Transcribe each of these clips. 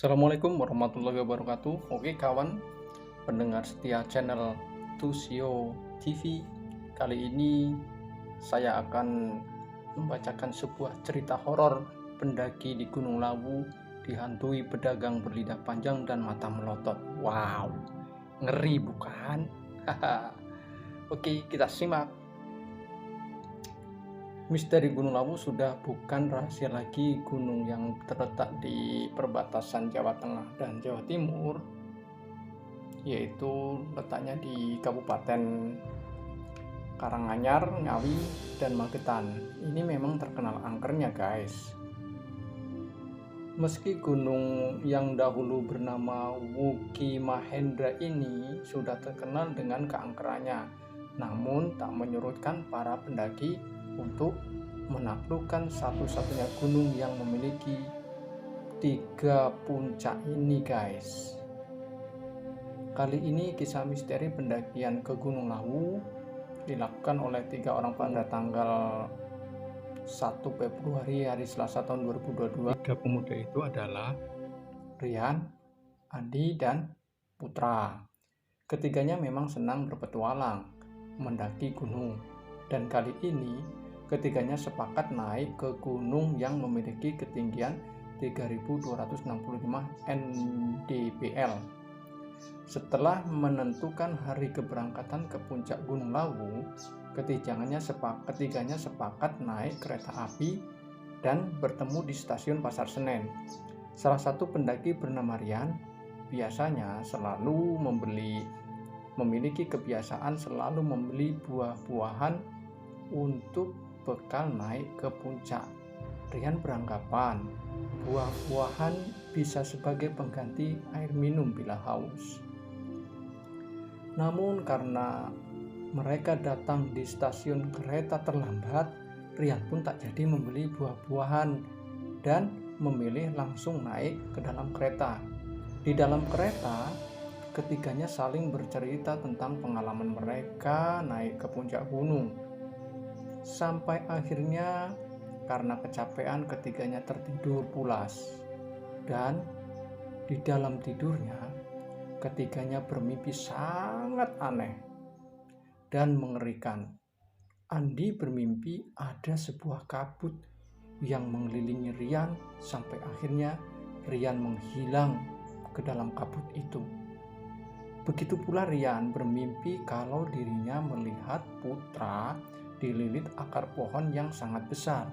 Assalamualaikum warahmatullahi wabarakatuh. Oke kawan, pendengar setia channel Tusio TV. Kali ini saya akan membacakan sebuah cerita horor pendaki di Gunung Lawu dihantui pedagang berlidah panjang dan mata melotot. Wow, ngeri bukan? Oke, kita simak. Misteri Gunung Lawu sudah bukan rahasia lagi. Gunung yang terletak di perbatasan Jawa Tengah dan Jawa Timur, yaitu letaknya di Kabupaten Karanganyar, Ngawi, dan Magetan. Ini memang terkenal angkernya guys. Meski gunung yang dahulu bernama Wuki Mahendra ini sudah terkenal dengan keangkerannya, namun tak menyurutkan para pendaki untuk menaklukkan satu-satunya gunung yang memiliki 3 puncak ini guys. Kali ini kisah misteri pendakian ke Gunung Lawu dilakukan oleh 3 orang pada tanggal 1 Februari hari Selasa tahun 2022. 3 pemuda itu adalah Rian, Andi, dan Putra. Ketiganya memang senang berpetualang mendaki gunung, dan kali ini ketiganya sepakat naik ke gunung yang memiliki ketinggian 3265 mdpl. Setelah menentukan hari keberangkatan ke puncak Gunung Lawu, ketiganya sepakat naik kereta api dan bertemu di stasiun Pasar Senen. Salah satu pendaki bernama Rian biasanya memiliki kebiasaan selalu membeli buah-buahan untuk bekal naik ke puncak. Rian beranggapan buah-buahan bisa sebagai pengganti air minum bila haus. Namun karena mereka datang di stasiun kereta terlambat, Rian pun tak jadi membeli buah-buahan dan memilih langsung naik ke dalam kereta. Di dalam kereta, ketiganya saling bercerita tentang pengalaman mereka naik ke puncak gunung. Sampai akhirnya karena kecapean ketiganya tertidur pulas, dan di dalam tidurnya ketiganya bermimpi sangat aneh dan mengerikan. Andi bermimpi ada sebuah kabut yang mengelilingi Rian sampai akhirnya Rian menghilang ke dalam kabut itu. Begitu pula Rian bermimpi kalau dirinya melihat Putra dililit akar pohon yang sangat besar,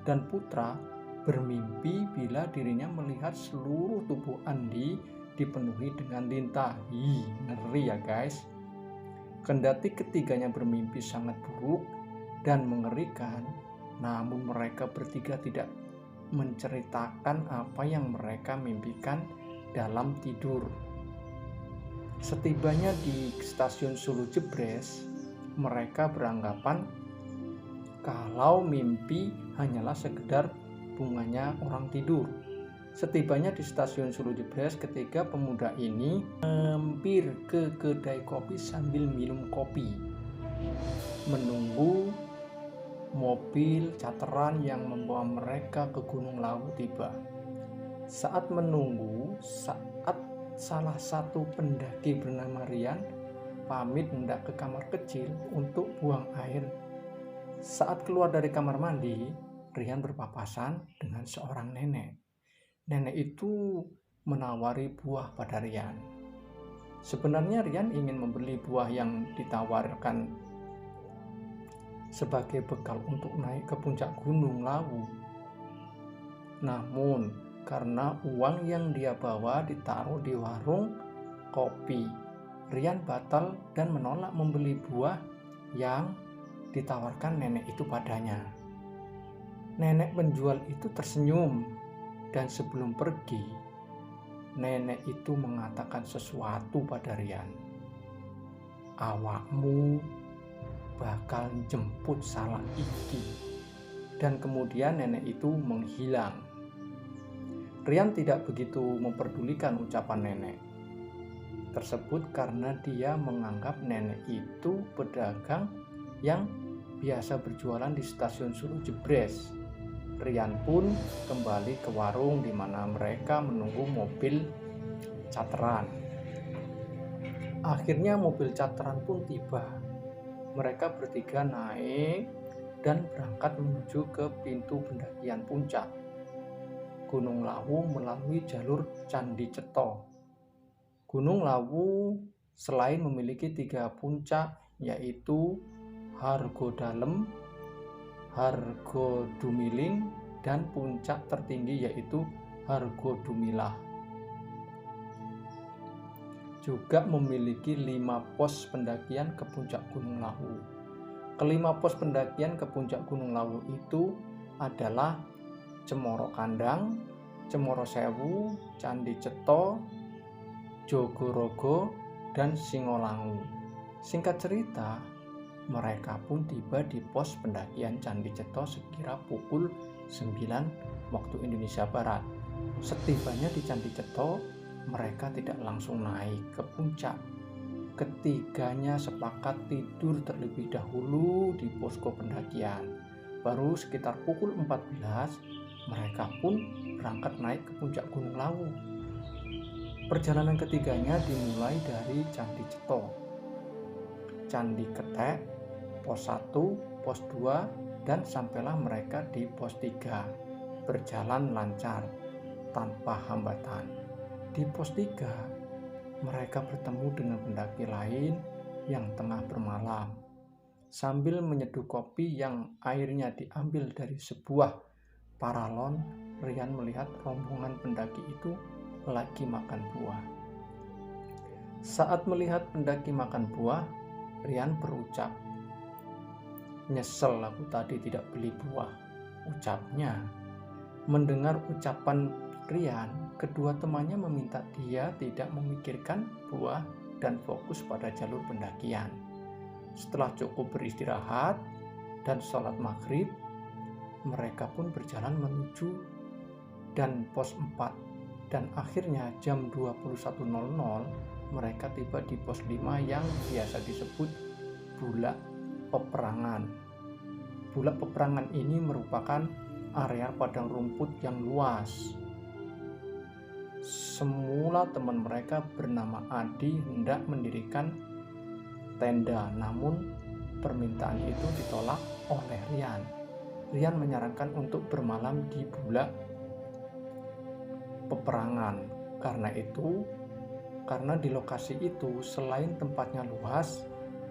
dan Putra bermimpi bila dirinya melihat seluruh tubuh Andi dipenuhi dengan lintah. Ngeri ya guys. Kendati ketiganya bermimpi sangat buruk dan mengerikan, namun mereka bertiga tidak menceritakan apa yang mereka mimpikan dalam tidur. Setibanya di stasiun Sulu Jebres, mereka beranggapan kalau mimpi hanyalah sekedar bunganya orang tidur. Setibanya di stasiun Sulu Jebres, ketiga pemuda ini mampir ke kedai kopi sambil minum kopi, menunggu mobil charteran yang membawa mereka ke Gunung Lawu tiba. Saat salah satu pendaki bernama Rian pamit hendak ke kamar kecil untuk buang air. Saat keluar dari kamar mandi, Rian berpapasan dengan seorang nenek. Nenek itu menawari buah pada Rian. Sebenarnya Rian ingin membeli buah yang ditawarkan sebagai bekal untuk naik ke puncak Gunung Lawu. Namun karena uang yang dia bawa ditaruh di warung kopi, Rian batal dan menolak membeli buah yang ditawarkan nenek itu padanya. Nenek penjual itu tersenyum, dan sebelum pergi, nenek itu mengatakan sesuatu pada Rian. Awakmu bakal jemput salah iki. Dan kemudian nenek itu menghilang. Rian tidak begitu memperdulikan ucapan nenek tersebut karena dia menganggap nenek itu pedagang yang biasa berjualan di stasiun Sulu Jebres. Rian pun kembali ke warung di mana mereka menunggu mobil charteran. Akhirnya mobil charteran pun tiba. Mereka bertiga naik dan berangkat menuju ke pintu pendakian puncak Gunung Lawu melalui jalur Candi Ceto. Gunung Lawu selain memiliki 3 puncak, yaitu Hargodalem, Hargodumiling, dan puncak tertinggi yaitu Hargodumilah. Juga memiliki 5 pos pendakian ke puncak Gunung Lawu. Kelima pos pendakian ke puncak Gunung Lawu itu adalah Cemoro Kandang, Cemoro Sewu, Candi Ceto, Jogorogo, dan Singolangu. Singkat cerita, mereka pun tiba di pos pendakian Candi Ceto sekira pukul 9 waktu Indonesia Barat. Setibanya di Candi Ceto, mereka tidak langsung naik ke puncak. Ketiganya sepakat tidur terlebih dahulu di posko pendakian. Baru sekitar pukul 14, mereka pun berangkat naik ke puncak Gunung Lawu. Perjalanan ketiganya dimulai dari Candi Ceto, Candi Ketek, pos 1, pos 2, dan sampailah mereka di pos 3. Berjalan lancar, tanpa hambatan. Di pos 3, mereka bertemu dengan pendaki lain yang tengah bermalam. Sambil menyeduh kopi yang airnya diambil dari sebuah paralon, Rian melihat rombongan pendaki itu lagi makan buah. Saat melihat pendaki makan buah, Rian berucap, "Nyesel aku tadi tidak beli buah," ucapnya. Mendengar ucapan Rian, kedua temannya meminta dia tidak memikirkan buah dan fokus pada jalur pendakian. Setelah cukup beristirahat dan sholat maghrib, mereka pun berjalan menuju dan pos 4, dan akhirnya jam 21.00 mereka tiba di pos 5 yang biasa disebut Bulak Peperangan. Bulak Peperangan ini merupakan area padang rumput yang luas. Semula teman mereka bernama Adi hendak mendirikan tenda, namun permintaan itu ditolak oleh Rian. Rian menyarankan untuk bermalam di Bulak Peperangan. Karena di lokasi itu selain tempatnya luas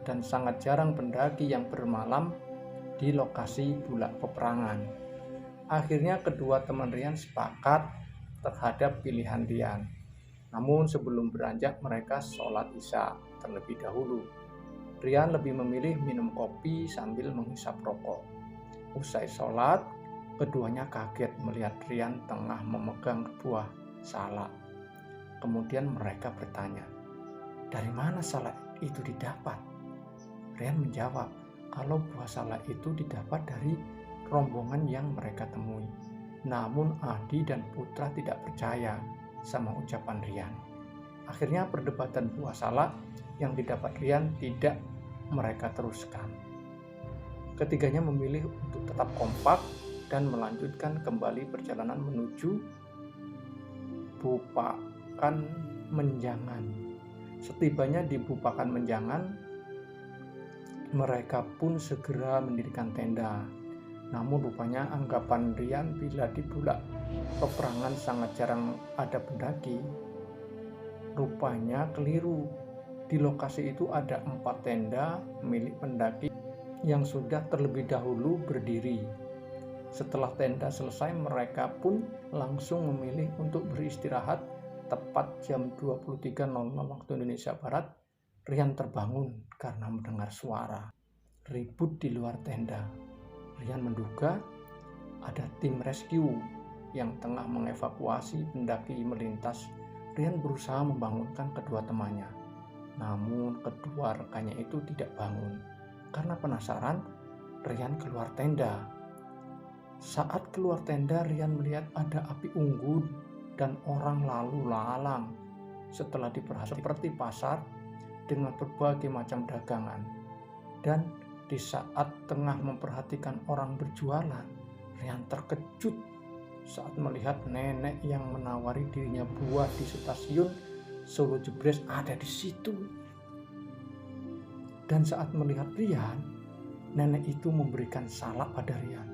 dan sangat jarang pendaki yang bermalam di lokasi Bulak Peperangan. Akhirnya kedua teman Rian sepakat terhadap pilihan Rian. Namun sebelum beranjak mereka sholat Isya terlebih dahulu. Rian lebih memilih minum kopi sambil menghisap rokok. Usai sholat, keduanya kaget melihat Rian tengah memegang buah salak. Kemudian mereka bertanya, "Dari mana salak itu didapat?" Rian menjawab kalau buah salak itu didapat dari rombongan yang mereka temui. Namun Adi dan Putra tidak percaya sama ucapan Rian. Akhirnya perdebatan buah salak yang didapat Rian tidak mereka teruskan. Ketiganya memilih untuk tetap kompak dan melanjutkan kembali perjalanan menuju Bupakan Menjangan. Setibanya di Bupakan Menjangan, mereka pun segera mendirikan tenda. Namun rupanya anggapan Rian bila di Bulak Peperangan sangat jarang ada pendaki, rupanya keliru. Di lokasi itu ada 4 tenda milik pendaki yang sudah terlebih dahulu berdiri. Setelah tenda selesai, mereka pun langsung memilih untuk beristirahat. Tepat jam 23.00 waktu Indonesia Barat, Rian terbangun karena mendengar suara ribut di luar tenda. Rian menduga ada tim rescue yang tengah mengevakuasi pendaki melintas. Rian berusaha membangunkan kedua temannya, namun kedua rekannya itu tidak bangun. Karena penasaran, Rian keluar tenda. Saat keluar tenda, Rian melihat ada api unggun dan orang lalu lalang. Setelah diperhatikan seperti pasar dengan berbagai macam dagangan. Dan di saat tengah memperhatikan orang berjualan, Rian terkejut saat melihat nenek yang menawari dirinya buah di stasiun Solo Jebres ada di situ. Dan saat melihat Rian, nenek itu memberikan salak pada Rian.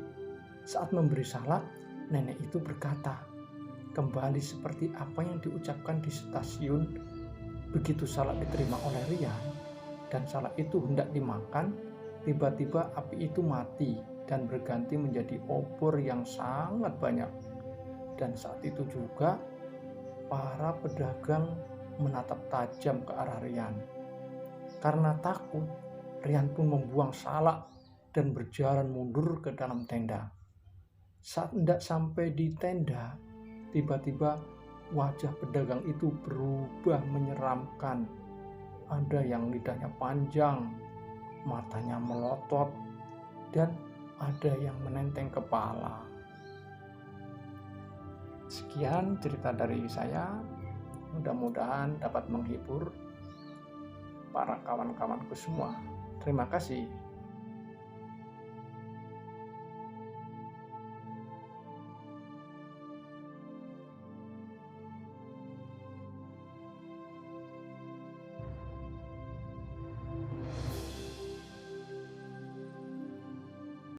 Saat memberi salak, nenek itu berkata, kembali seperti apa yang diucapkan di stasiun. Begitu salak diterima oleh Rian dan salak itu hendak dimakan, tiba-tiba api itu mati dan berganti menjadi obor yang sangat banyak. Dan saat itu juga para pedagang menatap tajam ke arah Rian. Karena takut, Rian pun membuang salak dan berjalan mundur ke dalam tenda. Saat hendak sampai di tenda, tiba-tiba wajah pedagang itu berubah menyeramkan. Ada yang lidahnya panjang, matanya melotot, dan ada yang menenteng kepala. Sekian cerita dari saya, mudah-mudahan dapat menghibur para kawan-kawanku semua. Terima kasih.